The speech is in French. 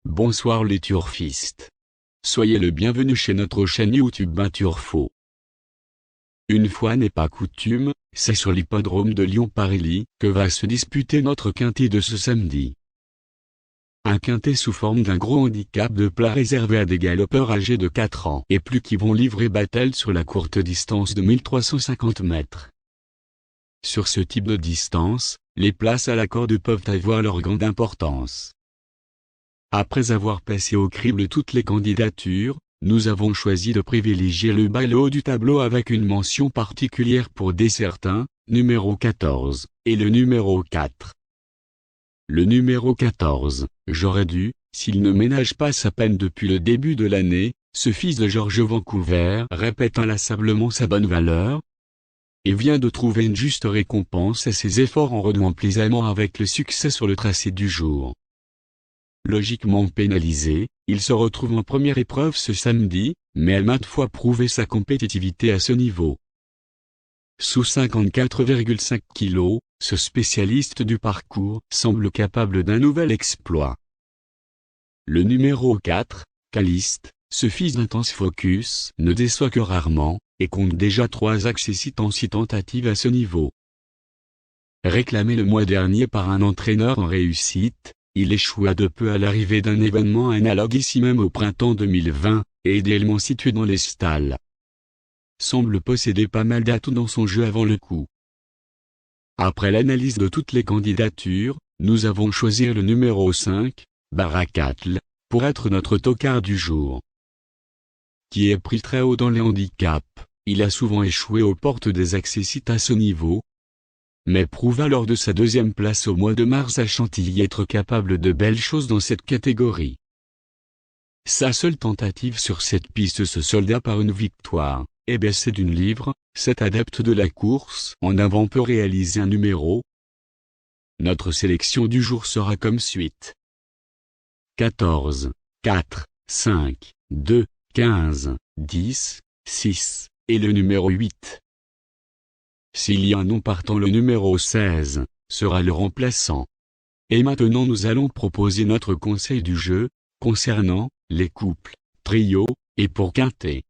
Bonsoir les turfistes. Soyez le bienvenu chez notre chaîne YouTube Ben Turfo. Une fois n'est pas coutume, c'est sur l'hippodrome de Lyon-Paris que va se disputer notre quintet de ce samedi. Un quintet sous forme d'un gros handicap de plat réservé à des galopeurs âgés de 4 ans et plus qui vont livrer bataille sur la courte distance de 1350 mètres. Sur ce type de distance, les places à la corde peuvent avoir leur grande importance. Après avoir passé au crible toutes les candidatures, nous avons choisi de privilégier le bas et le haut du tableau avec une mention particulière pour des certains, numéro 14, et le numéro 4. Le numéro 14, j'aurais dû, s'il ne ménage pas sa peine depuis le début de l'année, ce fils de George Vancouver répète inlassablement sa bonne valeur, et vient de trouver une juste récompense à ses efforts en renouant plaisamment avec le succès sur le tracé du jour. Logiquement pénalisé, il se retrouve en première épreuve ce samedi, mais a maintes fois prouvé sa compétitivité à ce niveau. Sous 54,5 kg, ce spécialiste du parcours semble capable d'un nouvel exploit. Le numéro 4, Caliste, ce fils d'Intense Focus, ne déçoit que rarement, et compte déjà 3 accessits en 6 tentatives à ce niveau. Réclamé le mois dernier par un entraîneur en réussite, il échoua de peu à l'arrivée d'un événement analogue ici même au printemps 2020, et idéalement situé dans les stalles. Semble posséder pas mal d'atouts dans son jeu avant le coup. Après l'analyse de toutes les candidatures, nous avons choisi le numéro 5, Barakatl, pour être notre tocard du jour. Qui est pris très haut dans les handicaps, il a souvent échoué aux portes des accessits à ce niveau, mais prouva lors de sa deuxième place au mois de mars à Chantilly être capable de belles choses dans cette catégorie. Sa seule tentative sur cette piste se solda par une victoire, et baissé d'une livre, cet adepte de la course en avant peut réaliser un numéro. Notre sélection du jour sera comme suite. 14, 4, 5, 2, 15, 10, 6, et le numéro 8. S'il y a un non partant, le numéro 16 sera le remplaçant. Et maintenant nous allons proposer notre conseil du jeu, concernant les couples, trios, et pour quintet.